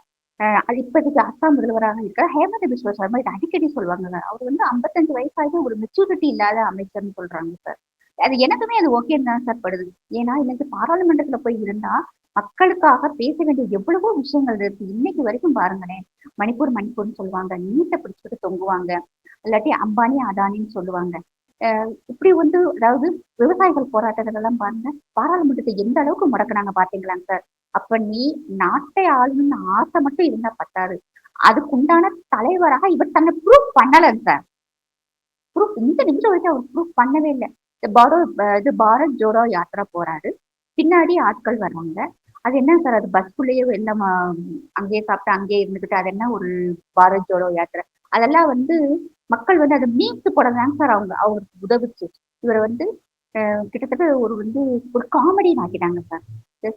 அது இப்போதைக்கு அஸ்ஸாம் முதல்வராக இருக்கிற ஹேமந்த் பிஸ்வா சர்மா இதை அடிக்கடி சொல்லுவாங்க. அவர் வந்து 55 வயசாகி ஒரு மெச்சூரிட்டி இல்லாத அமைச்சர்னு சொல்றாங்க சார். அது எனக்குமே அது ஓகேன்னு தான் சார் படுது. ஏன்னா இன்னைக்கு பாராளுமன்றத்துல போய் இருந்தா மக்களுக்காக பேச வேண்டிய எவ்வளவோ விஷயங்கள் இருக்கு. இன்னைக்கு வரைக்கும் பாருங்களேன். மணிப்பூர்னு சொல்லுவாங்க. நீட்டை பிடிச்சிட்டு தொங்குவாங்க. இல்லாட்டி அம்பானி அதானின்னு சொல்லுவாங்க. இப்படி வந்து அதாவது விவசாயிகள் போராட்டங்கள் எல்லாம் பாருங்க. பாராளுமன்றத்தை எந்த அளவுக்கு முடக்குனாங்க பாத்தீங்களாங்க சார். அப்ப நீ நாட்டை ஆளணும்னு ஆசை மட்டும் இருந்தா பத்தாது. அதுக்கு உண்டான தலைவராக இவர் தன்னை ப்ரூவ் பண்ணலங்க சார். ப்ரூஃப் இந்த நிமிஷம் வரைக்கும் அவர் ப்ரூஃப் பண்ணவே இல்லை. இது பாரத் ஜோடோ யாத்திரா போறாரு. பின்னாடி ஆட்கள் வர்றாங்க. அது என்ன சார், அது பஸ்குள்ளேயே எல்லாம் அங்கேயே சாப்பிட்டு அங்கேயே இருந்துகிட்டு அது என்ன ஒரு பாரத் ஜோடோ யாத்திரை. அதெல்லாம் வந்து மக்கள் வந்து அதை மீட்டு போடதாங்க சார் அவருக்கு உதவுச்சு. இவரை வந்து கிட்டத்தட்ட ஒரு காமெடியன் ஆக்கிட்டாங்க சார்.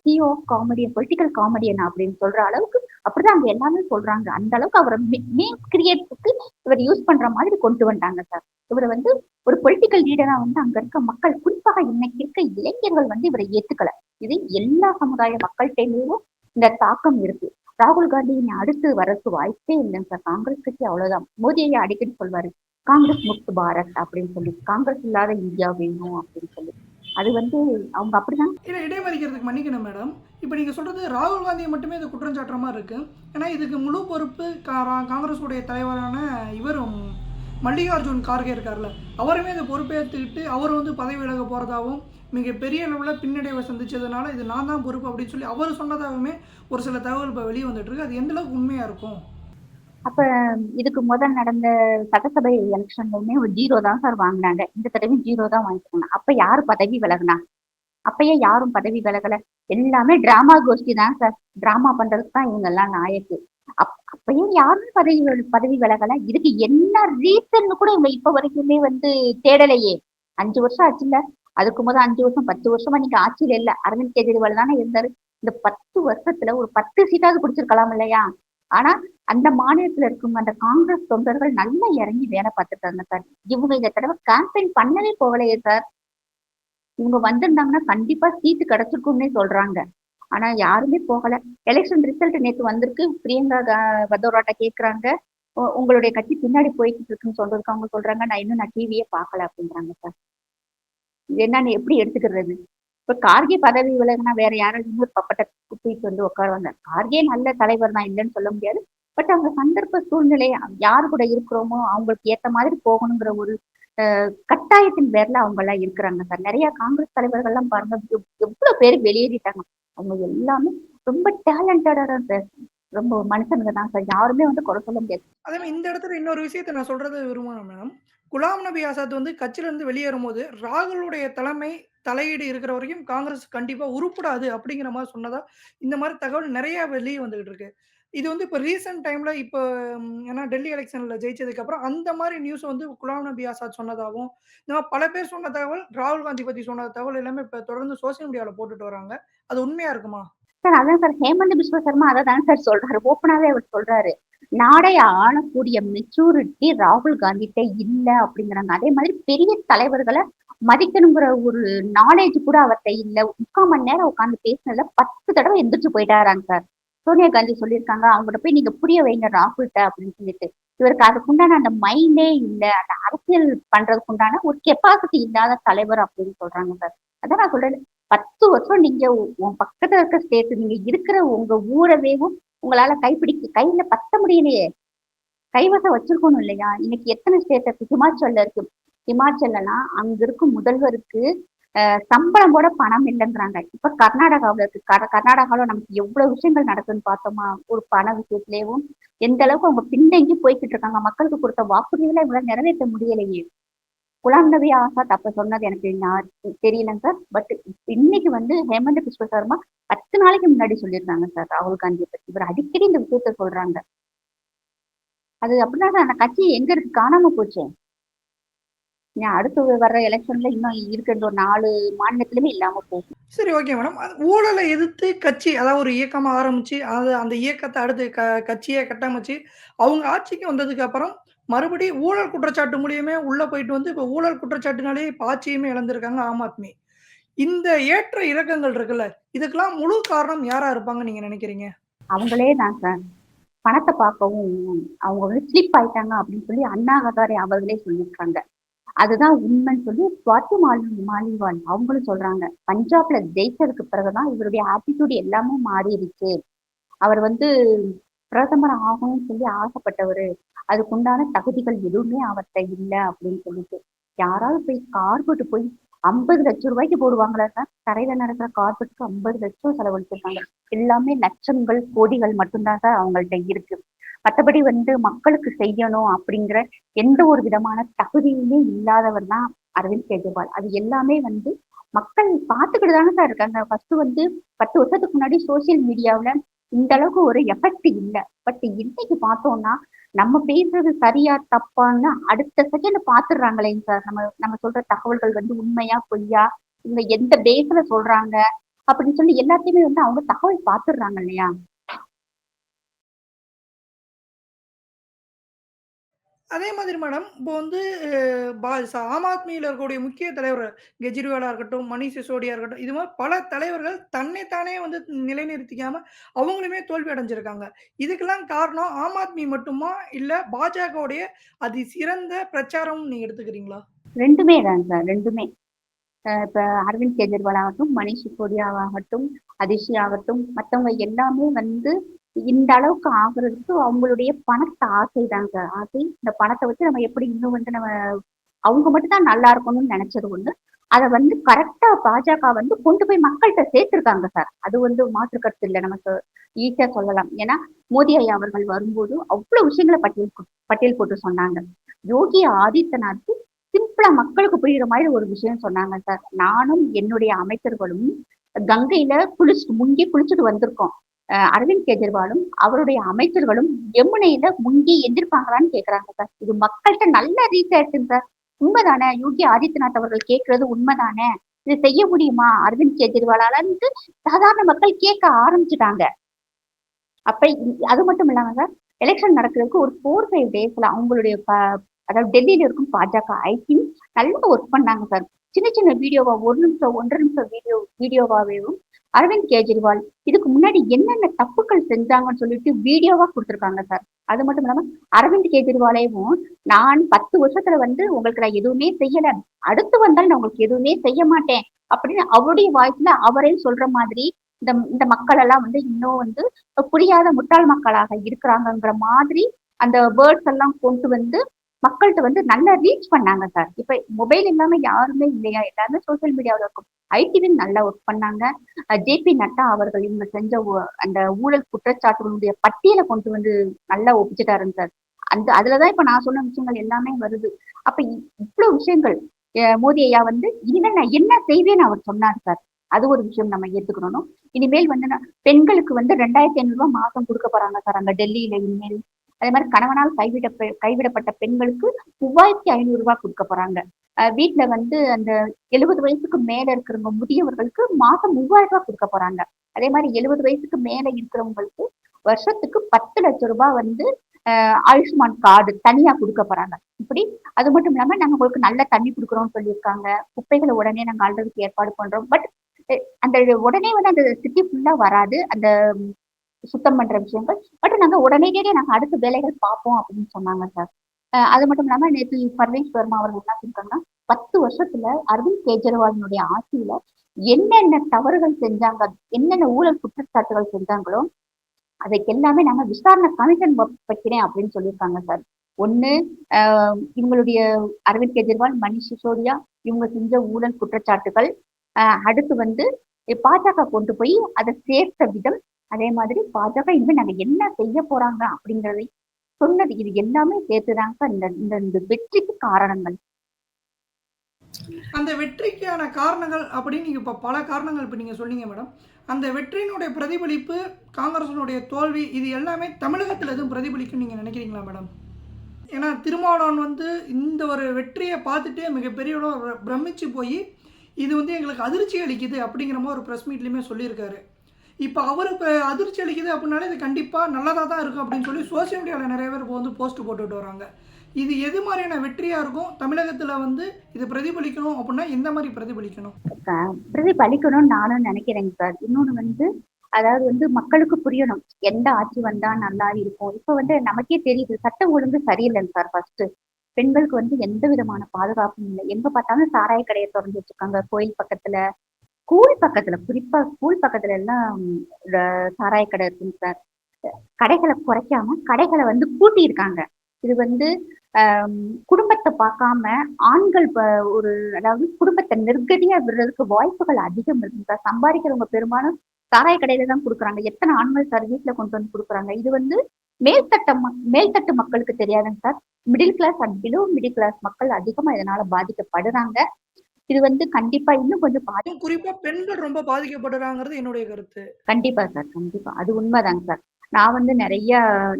சிஓ காமெடியன், பொலிட்டிக்கல் காமெடியன் அப்படின்னு சொல்ற அளவுக்கு அப்படிதான் அங்க எல்லாமே சொல்றாங்க. அந்த அளவுக்கு அவரை மீம் கிரியேட்டுக்கு இவர் யூஸ் பண்ற மாதிரி கொண்டு வந்தாங்க சார். இவரை வந்து ஒரு பொலிட்டிக்கல் லீடரா வந்து அங்க இருக்க மக்கள், குறிப்பாக இன்னைக்கு இருக்க இளைஞர்கள் வந்து இவரை ஏத்துக்கல. இது எல்லா சமுதாய மக்கள்கிட்டையும் இந்த தாக்கம் இருக்கு. ராகுல் காந்தியை அடுத்து வரக்கு வாய்ப்பே இல்லைங்க சார். காங்கிரஸ் கட்சி அவ்வளவுதான். மோடியை அடிக்கடி சொல்வாரு, காங்கிரஸ் முக்த் பாரத் அப்படின்னு சொல்லி, காங்கிரஸ் இல்லாத இந்தியா வேணும் அப்படின்னு சொல்லி. அது வந்து அவங்க அப்படிதான். இடைமறிக்கிறதுக்கு மன்னிக்கணும் மேடம். இப்போ நீங்க சொல்றது ராகுல் காந்தியை மட்டுமே இது குற்றம் சாட்டுற மாதிரி இருக்கு. ஏன்னா இதுக்கு முழு பொறுப்பு காங்கிரஸுடைய தலைவரான இவரும் மல்லிகார்ஜுன் கார்கே இருக்கார்ல, அவருமே இதை பொறுப்பேற்றுக்கிட்டு அவர் வந்து பதவி விலக போகிறதாகவும் மிகப்பெரிய அளவில் பின்னடைவை சந்திச்சதுனால இது நான் தான் பொறுப்பு அப்படின்னு சொல்லி அவர் சொன்னதாகவுமே ஒரு சில தகவல் இப்போ வெளியே வந்துட்டு இருக்கு. அது எந்த அளவுக்கு உண்மையா இருக்கும்? அப்ப இதுக்கு முதல் நடந்த சட்டசபை எலெக்ஷன்லயுமே ஒரு 0 தான் சார் வாங்கினாங்க. இந்த தடவையும் 0 தான் வாங்கிக்கோங்க. அப்ப யாரு பதவி விலகுனா? அப்பயே யாரும் பதவி விலகல. எல்லாமே டிராமா கோஷ்டி தான் சார். டிராமா பண்றதுக்கு தான் இவங்க எல்லாம் நாயக்கு. அப்பயும் யாருமே பதவி விலகல. இதுக்கு என்ன ரீசன் கூட இவங்க இப்ப வரைக்குமே வந்து தேடலையே. 5 வருஷம் ஆச்சுல்ல. அதுக்கு முதல் 5 வருஷம் 10 வருஷமா நீங்க ஆட்சியில இல்ல. அரவிந்த் கெஜ்ரிவால் தானே இருந்தாரு. இந்த 10 வருஷத்துல ஒரு 10 சீட்டாவது பிடிச்சிருக்கலாம் இல்லையா? ஆனா அந்த மாநிலத்துல இருக்கும் அந்த காங்கிரஸ் தொண்டர்கள் நல்லா இறங்கி வேலை பார்த்துட்டாங்க சார். இவங்க இந்த தடவை கேம்பெயின் பண்ணவே போகலையே சார். இவங்க வந்திருந்தாங்கன்னா கண்டிப்பா சீட்டு கிடைச்சிருக்கும்னே சொல்றாங்க. ஆனா யாருமே போகல. எலெக்ஷன் ரிசல்ட் நேத்து வந்திருக்கு. பிரியங்கா வதோராட்ட கேக்குறாங்க, உங்களுடைய கட்சி பின்னாடி போய்கிட்டு இருக்குன்னு சொல்றதுக்கு அவங்க சொல்றாங்க, நான் டிவியே பார்க்கல அப்படிங்கிறாங்க சார். இது என்னன்னு எப்படி எடுத்துக்கிறது? இப்ப கார்கே பதவி விலகுனா வேற யாராவது இன்னொரு பப்பட்ட தூக்கிட்டு வந்து உட்காருவாங்க. கார்கே நல்ல தலைவர் தான், இல்லைன்னு சொல்ல முடியாது. பட் அவங்க சந்தர்ப்ப சூழ்நிலை யாரு கூட இருக்கிறோமோ அவங்களுக்கு ஏத்த மாதிரி போகணுங்கிற ஒரு கட்டாயத்தின் பேர்ல அவங்க எல்லாம் இருக்கிறாங்க சார். நிறைய காங்கிரஸ் தலைவர்கள் எல்லாம் பாருங்க, எவ்வளவு பேர் வெளியேறிட்டாங்க. அவங்க எல்லாமே ரொம்ப டேலண்டடா சார். ரொம்ப மனுஷனுங்க தான் சார். யாருமே வந்து குறை சொல்ல முடியாது. அதே மாதிரி இந்த இடத்துல இன்னொரு விஷயத்தை நான் சொல்றது விரும்புகிறேன் மேடம். குலாம் நபி ஆசாத் வந்து கட்சியிலிருந்து வெளியேறும் போது ராகுலுடைய தலைமை தலையீடு இருக்கிற வரைக்கும் காங்கிரஸ் கண்டிப்பா உருப்படாது அப்படிங்கிற மாதிரி சொன்னதா இந்த மாதிரி தகவல் நிறைய வெளியே வந்துகிட்டு இருக்கு. இது வந்து இப்போ ரீசெண்ட் டைம்ல இப்போ ஏன்னா டெல்லி எலெக்ஷன்ல ஜெயிச்சதுக்கு அப்புறம் அந்த மாதிரி நியூஸ் வந்து குலாம் நபி ஆசாத் சொன்னதாகவும் இந்த மாதிரி பல பேர் சொன்ன தகவல், ராகுல் காந்தி பத்தி சொன்ன தகவல் எல்லாமே இப்போ தொடர்ந்து சோசியல் மீடியாவில் போட்டுட்டு வராங்க. அது உண்மையா இருக்குமா? சார் அதான் சார், ஹேமந்த் பிஸ்வா சர்மா அதை தான் சார் சொல்றாரு. ஓப்பனாவே அவர் சொல்றாரு, நாடை ஆளக்கூடிய மெச்சூரிட்டி ராகுல் காந்திகிட்ட இல்ல அப்படிங்கிறாங்க. அதே மாதிரி பெரிய தலைவர்களை மதிக்கணுங்கிற ஒரு நாலேஜ் கூட அவர்கிட்ட இல்ல. 3/4 மணி நேரம் உட்காந்து பேசினதுல 10 தடவை எந்திரிச்சு போயிட்டாராங்க சார். சோனியா காந்தி சொல்லியிருக்காங்க, அவங்ககிட்ட போய் நீங்க புரிய வைங்க ராகுல்கிட்ட அப்படின்னு சொல்லிட்டு. இவருக்கு அதுக்குண்டான அந்த மைண்டே இல்ல, அந்த அரசியல் பண்றதுக்கு உண்டான ஒரு கெப்பாசிட்டி இல்லாத தலைவர் அப்படின்னு சொல்றாங்க சார். அதான் நான் சொல்றேன், 10 வருஷம் நீங்க உன் பக்கத்துல இருக்க ஸ்டேட், நீங்க இருக்கிற உங்க ஊரவேவும் உங்களால கையில பத்த முடியலையே. கைவசம் வச்சிருக்கணும் இல்லையா? இன்னைக்கு எத்தனை ஸ்டேட் இருக்கு? ஹிமாச்சல்ல இருக்கு, ஹிமாச்சல்லாம் அங்க இருக்கும் முதல்வருக்கு சம்பளம் கூட பணம் இல்லைங்கிறாங்க. இப்ப கர்நாடகாவுல இருக்கு. கர்நாடகாவில நமக்கு எவ்வளவு விஷயங்கள் நடக்குதுன்னு பார்த்தோமா? ஒரு பண விஷயத்திலேயும் எந்த அளவுக்கு அவங்க பின்தங்கி போய்கிட்டு இருக்காங்க. மக்களுக்கு கொடுத்த வாக்குறுதிகளை இவங்களால நிறைவேற்ற முடியலையே. குலாம் நபி ஆசாத் அப்ப சொன்னது எனக்கு தெரியலங்க சார். பட் இன்னைக்கு வந்து ஹேமந்த் பிஸ்வ சர்மா 10 நாளைக்கு முன்னாடி சொல்லியிருக்காங்க சார் ராகுல் காந்தியை பத்தி. இவர் அடிக்கடி இந்த விஷயத்த சொல்றாங்க. அது அப்படின்னா அந்த கட்சி எங்க இருக்கு, காணாம போச்சு. அடுத்து வர்ற எலெக்ஷன்ல இன்னும் இருக்கிற ஒரு 4 மாநிலத்திலுமே இல்லாம போகும். சரி, ஓகே மேடம். அது ஊழலை எதிர்த்து கட்சி, அதாவது ஒரு இயக்கமா ஆரம்பிச்சு, அந்த இயக்கத்த அடுத்து கட்சியா கட்டமைச்சு, அவங்க ஆட்சிக்கு வந்ததுக்கு அப்புறம் மறுபடியும் ஊழல் குற்றச்சாட்டு மூலியமே உள்ள போயிட்டு வந்து, இப்ப ஊழல் குற்றச்சாட்டுனாலேயே இப்ப ஆட்சியுமே இழந்திருக்காங்க ஆம் ஆத்மி. இந்த ஏற்ற இறக்கங்கள் இருக்குல்ல, இதுக்கெல்லாம் முழு காரணம் யாரா இருப்பாங்கன்னு நீங்க நினைக்கிறீங்க? அவங்களே தான் சார். பணத்தை பார்க்கவும் அவங்க வந்து ஸ்லிப் ஆயிட்டாங்க அப்படின்னு சொல்லி அண்ணா ஹசாரே அவர்களே சொல்லியிருக்காங்க. அதுதான் உண்மைன்னு சொல்லி சுவாதி மாலிவால் அவங்களும் சொல்றாங்க. பஞ்சாப்ல ஜெயிச்சதுக்கு பிறகுதான் இவருடைய ஆட்டிடியூட் எல்லாமே மாறிடுச்சு. அவர் வந்து பிரதமர் ஆகணும்னு சொல்லி ஆசைப்பட்டவரு. அதுக்குண்டான தகுதிகள் எதுவுமே அவர்கிட்ட இல்லை அப்படின்னு சொல்லிட்டு யாராவது போய் கார்பெட் போய் 50 லட்சம் ரூபாய்க்கு போடுவாங்களா சார்? தரையில நடக்கிற கார்பெட்டுக்கு 50 லட்சம் செலவழிச்சிருக்காங்க. எல்லாமே லட்சங்கள் கோடிகள் மட்டும்தான் சார் அவங்கள்ட்ட இருக்கு. மற்றபடி வந்து மக்களுக்கு செய்யணும் அப்படிங்கிற எந்த ஒரு விதமான தகுதியுமே இல்லாதவர் தான் அரவிந்த் கெஜ்ரிவால். அது எல்லாமே வந்து மக்கள் பார்த்துக்கிட்டு தானே சார் இருக்காங்க. ஃபர்ஸ்ட் வந்து 10 வருஷத்துக்கு முன்னாடி சோசியல் மீடியாவுல இந்த அளவுக்கு ஒரு எஃபெக்ட் இல்லை. பட் இன்னைக்கு பார்த்தோம்னா நம்ம பேசுறது சரியா தப்பான்னு அடுத்த செகண்ட் பாத்துடுறாங்களே சார். நம்ம நம்ம சொல்ற தகவல்கள் வந்து உண்மையா பொய்யா, இவங்க எந்த பேஸ்ல சொல்றாங்க அப்படின்னு சொல்லி எல்லாத்தையுமே வந்து அவங்க தகவல் பாத்துடுறாங்க இல்லையா? அதே மாதிரி மேடம், இப்போ வந்து ஆம் ஆத்மியில இருக்கக்கூடிய முக்கிய தலைவர் கெஜ்ரிவாலா இருக்கட்டும், மணீஷ் சிசோடியா இருக்கட்டும், இது மாரி பல தலைவர்கள் தன்னை தானே வந்து நிலைநிறுத்திக்காம அவங்களுமே தோல்வி அடைஞ்சிருக்காங்க. இதுக்கெல்லாம் காரணம் ஆம் ஆத்மி மட்டுமா? இல்ல பாஜகவுடைய அதி சிறந்த பிரச்சாரம்னு நீங்க எடுத்துக்கிறீங்களா? 2மே தான் சார், 2மே. இப்ப அரவிந்த் கெஜ்ரிவால் ஆகட்டும், மணிஷ் சிசோடியாவாகட்டும், அதிஷி ஆகட்டும், மத்தவங்க எல்லாமே வந்து இந்த அளவுக்கு ஆகுறதுக்கு அவங்களுடைய பணத்தை ஆசை தாங்க. ஆசை. இந்த பணத்தை வச்சு நம்ம எப்படி இன்னும் வந்து நம்ம அவங்க மட்டும் தான் நல்லா இருக்கணும்னு நினைச்சது ஒண்ணு. அதை வந்து கரெக்டா பாஜக வந்து கொண்டு போய் மக்கள்கிட்ட சேர்த்திருக்காங்க சார். அது வந்து மாற்று கருத்து இல்லை, நமக்கு ஈஸியா சொல்லலாம். ஏன்னா மோடி ஐயா அவர்கள் வரும்போது அவ்வளவு விஷயங்களை பட்டியல் போட்டு சொன்னாங்க. யோகி ஆதித்யநாத் சிம்பிளா மக்களுக்கு புரியுற மாதிரி ஒரு விஷயம் சொன்னாங்க சார். நானும் என்னுடைய அமைச்சர்களும் கங்கையில முங்கி குளிச்சுட்டு வந்திருக்கோம். அரவிந்த் கெஜ்ரிவாலும் அவருடைய அமைச்சர்களும் யமுனையில முங்கி எந்திருப்பாங்களான்னு கேக்குறாங்க சார். இது மக்கள்கிட்ட நல்ல ரீச் ஆயிடுச்சுங்க சார். உண்மைதானே? யோகி ஆதித்யநாத் அவர்கள் கேட்கறது உண்மைதானே? இது செய்ய முடியுமா அரவிந்த் கெஜ்ரிவாலால சாதாரண மக்கள் கேட்க ஆரம்பிச்சுட்டாங்க. அப்ப அது மட்டும் இல்லாம சார், எலெக்ஷன் நடக்கிறதுக்கு ஒரு 4-5 டேஸ்ல அவங்களுடைய அதாவது டெல்லியில இருக்கும் பாஜக ஐடி நல்லா ஒர்க் பண்ணாங்க சார். சின்ன சின்ன வீடியோவா 1 நிமிஷம் 1.5 நிமிஷம் வீடியோவாவேவும் அரவிந்த் கெஜ்ரிவால் இதுக்கு முன்னாடி என்னென்ன தப்புக்கள் செஞ்சாங்கன்னு சொல்லிட்டு வீடியோவா கொடுத்துருக்காங்க சார். அது மட்டும் இல்லாம அரவிந்த் கெஜ்ரிவாலையும் நான் 10 வருஷத்துல வந்து உங்களுக்கு நான் எதுவுமே செய்யல, அடுத்து வந்தால் நான் உங்களுக்கு எதுவுமே செய்ய மாட்டேன் அப்படின்னு அவருடைய வாய்ஸ்ல அவரே சொல்ற மாதிரி இந்த இந்த மக்கள் எல்லாம் வந்து இன்னும் வந்து புரியாத முட்டாள் மக்களாக இருக்கிறாங்கங்கிற மாதிரி அந்த வேர்ட்ஸ் எல்லாம் கொண்டு வந்து மக்கள்கிட்ட வந்து நல்லா ரீச் பண்ணாங்க சார். இப்ப மொபைல் இல்லாம யாருமே இல்லையா? எல்லாருமே சோசியல் மீடியாவில் இருக்கும். ஐடிவின் நல்லா ஒர்க் பண்ணாங்க. ஜேபி நட்டா அவர்கள் இவங்க செஞ்ச அந்த ஊழல் குற்றச்சாட்டுகளுடைய பட்டியலை கொண்டு வந்து நல்லா ஒப்பிச்சுட்டாருங்க சார். அதுலதான் இப்ப நான் சொன்ன விஷயங்கள் எல்லாமே வருது. அப்ப இவ்வளவு விஷயங்கள் மோடி ஐயா வந்து இனிமேல் நான் என்ன செய்வேன்னு அவர் சொன்னார் சார். அது ஒரு விஷயம் நம்ம ஏத்துக்கணும். இனிமேல் வந்து பெண்களுக்கு வந்து 2500 ரூபாய் மாசம் கொடுக்க போறாங்க சார் அங்க டெல்லியில இனிமேல். அதே மாதிரி கணவனால் கைவிடப்பட்ட பெண்களுக்கு 3500 ரூபாய் கொடுக்க போறாங்க. வீட்டுல வந்து அந்த 70 வயசுக்கு மேல இருக்கிறவங்க முதியவர்களுக்கு மாசம் 3000 ரூபாய் கொடுக்க போறாங்க. அதே மாதிரி 70 வயசுக்கு மேல இருக்கிறவங்களுக்கு வருஷத்துக்கு 10 லட்சம் ரூபாய் வந்து ஆயுஷ்மான் கார்டு தனியா கொடுக்க போறாங்க. இப்படி அது மட்டும் இல்லாம நாங்க உங்களுக்கு நல்ல தண்ணி கொடுக்குறோம்னு சொல்லியிருக்காங்க. குப்பைகளை உடனே நாங்க ஆள்றதுக்கு ஏற்பாடு பண்றோம். பட் அந்த உடனே வந்து அந்த சிட்டி ஃபுல்லா வராது அந்த சுத்தம் பண்ற விஷயங்கள். பட் நாங்க உடனடியே நாங்க அடுத்த வேலைகள் பார்ப்போம் அப்படின்னு சொன்னாங்க சார். அது மட்டும் இல்லாம நேற்று பர்வேஷ் வர்மா அவர்கள் என்ன சொல்லிருக்காங்கன்னா 10 வருஷத்துல அரவிந்த் கெஜ்ரிவாலினுடைய ஆட்சியில என்னென்ன தவறுகள் செஞ்சாங்க, என்னென்ன ஊழல் குற்றச்சாட்டுகள் செஞ்சாங்களோ அதுக்கு எல்லாமே நாங்க விசாரணை கமிஷன் வைக்கிறேன் அப்படின்னு சொல்லியிருக்காங்க சார். ஒண்ணு இவங்களுடைய அரவிந்த் கெஜ்ரிவால், மணிஷ் சிசோடியா இவங்க செஞ்ச ஊழல் குற்றச்சாட்டுகள், அடுத்து வந்து பாஜக கொண்டு போய் அதை சேர்த்த விதம், அதே மாதிரி பாஜக இனிமே நாங்க என்ன செய்ய போறாங்க அப்படிங்கறதை சொன்னது, இது எல்லாமே சேர்த்துதாங்க இந்த வெற்றிக்கு காரணங்கள். அந்த வெற்றிக்கான காரணங்கள் அப்படின்னு நீங்க இப்ப பல காரணங்கள் இப்ப நீங்க சொன்னீங்க மேடம். அந்த வெற்றியினுடைய பிரதிபலிப்பு, காங்கிரஸினுடைய தோல்வி, இது எல்லாமே தமிழகத்தில் எதுவும் பிரதிபலிக்கும் நீங்க நினைக்கிறீங்களா மேடம்? ஏன்னா திருமாவளவன் வந்து இந்த ஒரு வெற்றியை பார்த்துட்டு மிகப்பெரிய பிரமிச்சு போய் இது வந்து எங்களுக்கு அதிர்ச்சி அளிக்குது அப்படிங்கிற மாதிரி ஒரு ப்ரெஸ் மீட்லையுமே சொல்லியிருக்காரு. இப்போ அவருக்கு அதிர்ச்சி அளிக்குது அப்படின்னாலே இது கண்டிப்பாக நல்லதாக தான் இருக்கும் அப்படின்னு சொல்லி சோசியல் மீடியாவில் நிறைய பேர் இப்போ வந்து போஸ்ட் போட்டுட்டு வராங்க. இது எது மாதிரியான வெற்றியாக இருக்கும்? தமிழகத்தில் வந்து இது பிரதிபலிக்கணும் அப்படின்னா எந்த மாதிரி பிரதிபலிக்கணும்? பிரதிபலிக்கணும்னு நானும் நினைக்கிறேங்க சார். இன்னொன்று வந்து அதாவது வந்து மக்களுக்கு புரியணும் எந்த ஆட்சி வந்தா நல்லா இருக்கும். இப்ப வந்து நமக்கே தெரியுது சட்டம் ஒழுங்கு சரியில்லைங்க சார். ஃபர்ஸ்ட் பெண்களுக்கு வந்து எந்த விதமான பாதுகாப்பும் இல்லை. எங்க பார்த்தாலும் சாராய கடையை திறந்து வச்சிருக்காங்க. கோயில் பக்கத்துல, ஸ்கூல் பக்கத்துல, குறிப்பா ஸ்கூல் பக்கத்துல எல்லாம் சாராய கடை இருக்குங்க சார். கடைகளை குறைக்காம கடைகளை வந்து பூட்டி இருக்காங்க. இது வந்து குடும்பத்தை பார்க்காம ஆண்கள் ஒரு அதாவது குடும்பத்தை நெருக்கடியா விடுறதுக்கு வாய்ப்புகள் அதிகம் இருக்குங்க சார். சம்பாதிக்கிறவங்க பெரும்பாலும் சாராய கடையில தான் கொடுக்குறாங்க. எத்தனை ஆண்கள் சார் வீட்டுல கொண்டு வந்து கொடுக்குறாங்க. இது வந்து மேல்தட்டு மக்களுக்கு தெரியாதுங்க சார். Middle class and below middle class மக்கள் அதிகமா இதனால பாதிக்கப்படுறாங்க. இது வந்து கண்டிப்பா இன்னும் கொஞ்சம் குறிப்பா பெண்கள் ரொம்ப பாதிக்கப்படுறாங்கிறது என்னுடைய கருத்து. கண்டிப்பா சார், கண்டிப்பா அது உண்மைதாங்க சார். நான் வந்து நிறைய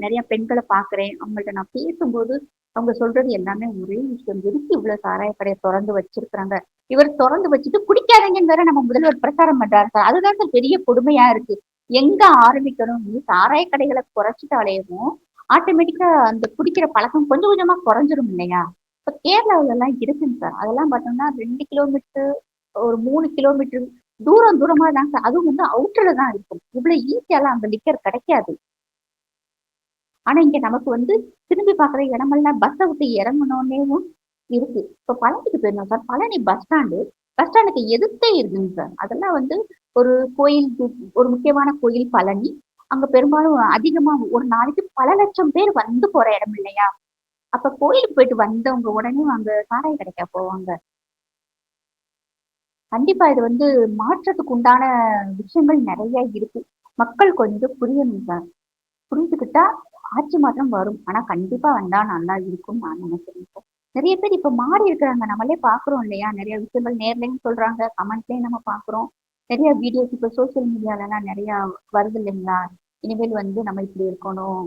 நிறைய பெண்களை பாக்குறேன். அவங்கள்ட்ட நான் பேசும்போது அவங்க சொல்றது எல்லாமே ஒரே விஷயம். எதுக்கு இவ்வளவு சாராய கடையை திறந்து வச்சிருக்கிறாங்க? இவர் திறந்து வச்சுட்டு குடிக்காதீங்கன்னு வேற நம்ம முதல்வர் பிரச்சாரம் பண்றாரு சார். அதுதான் சார் பெரிய கொடுமையா இருக்கு. எங்க ஆரம்பிக்கணும்? சாராய கடைகளை குறைச்சிட்டாலேயும் ஆட்டோமேட்டிக்கா அந்த குடிக்கிற பழக்கம் கொஞ்சம் கொஞ்சமா குறைஞ்சிரும் இல்லையா? இப்ப கேரளாவில எல்லாம் இருக்குங்க சார். அதெல்லாம் பார்த்தோம்னா 2 கிலோமீட்டர், ஒரு 3 கிலோமீட்டர் தூரமா தான் சார். அதுவும் வந்து அவுட்டர்ல தான் இருக்கும். இவ்வளவு ஈஸியாலாம் அங்க லிக்கர் கிடைக்காது. ஆனா இங்க நமக்கு வந்து திரும்பி பாக்குற இடமெல்லாம் பஸ்ஸை விட்டு இறங்கணும்னேவும் இருக்கு. இப்ப பழனிக்கு போயிருந்தோம் சார். பழனி பஸ் ஸ்டாண்டுக்கு எதிர்த்தே இருக்குங்க சார். அதெல்லாம் வந்து ஒரு கோயில், ஒரு முக்கியமான கோயில் பழனி. அங்க பெரும்பாலும் அதிகமா ஒரு நாளைக்கு பல லட்சம் பேர் வந்து போற இடம் இல்லையா? அப்ப கோயிலுக்கு போயிட்டு வந்தவங்க உடனே அங்க சாராய கிடைக்க போவாங்க. கண்டிப்பா இது வந்து மாற்றத்துக்கு உண்டான விஷயங்கள் நிறைய இருக்கு. மக்கள் கொஞ்சம் புரியணும் சார். புரிஞ்சுக்கிட்டா ஆட்சி மாற்றம் வரும். ஆனா கண்டிப்பா வந்தா நல்லா இருக்கும் நான் நினைக்கிறேன் சார். நிறைய பேர் இப்ப மாறி இருக்கிறாங்க. நம்மளே பாக்குறோம் இல்லையா? நிறைய விஷயங்கள் நேர்லயும் சொல்றாங்க, கமெண்ட்லயும் நம்ம பாக்குறோம். நிறைய வீடியோஸ் இப்ப சோசியல் மீடியால எல்லாம் நிறைய வருது இல்லைங்களா? இனிமேல் வந்து நம்ம இப்படி இருக்கணும்.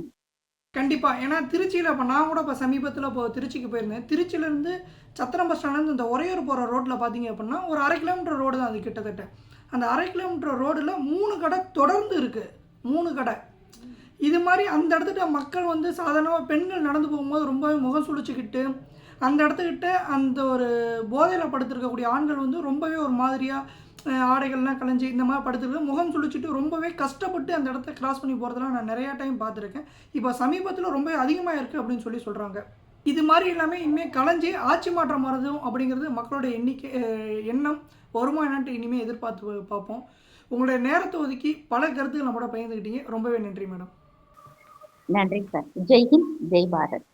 கண்டிப்பா. ஏன்னா திருச்சியில இப்ப நான் கூட இப்ப சமீபத்துல திருச்சிக்கு போயிருந்தேன். திருச்சியிலேருந்து சத்திரம் பஸ் ஸ்டாண்ட்லேருந்து இந்த உறையூர் போற ரோட்ல பார்த்தீங்க அப்படின்னா, ஒரு 1/2 கிலோமீட்டர் ரோடு தான் அது கிட்டத்தட்ட. அந்த 1/2 கிலோமீட்டர் ரோடுல 3 கடை தொடர்ந்து இருக்கு. 3 கடை. இது மாதிரி அந்த இடத்துட்ட மக்கள் வந்து சாதாரணமா பெண்கள் நடந்து போகும்போது ரொம்பவே முகம் சுளிச்சுக்கிட்டு, அந்த இடத்துக்கிட்ட அந்த ஒரு போதையில படுத்திருக்கக்கூடிய ஆண்கள் வந்து ரொம்பவே ஒரு மாதிரியா ஆடைகள்லாம் கலைஞ்சு இந்த மாதிரி படுத்துருக்கு, முகம் சுழிச்சிட்டு ரொம்பவே கஷ்டப்பட்டு அந்த இடத்த கிராஸ் பண்ணி போகிறதெல்லாம் நான் நிறையா டைம் பார்த்துருக்கேன். இப்போ சமீபத்தில் ரொம்ப அதிகமாக இருக்குது அப்படின்னு சொல்கிறாங்க. இது மாதிரி எல்லாமே இனிமேல் கலைஞ்சி ஆட்சி மாற்றம் வரதும் அப்படிங்கிறது மக்களுடைய எண்ணம் வருமா என்னான்ட்டு இனிமேல் எதிர்பார்த்து பார்ப்போம். உங்களுடைய நேரத்தை ஒதுக்கி பல கருத்துக்கள் நம்மளோட பகிர்ந்துக்கிட்டீங்க. ரொம்பவே நன்றி மேடம். நன்றி சார். ஜெய் ஹிந்த், ஜெய் பாரத்.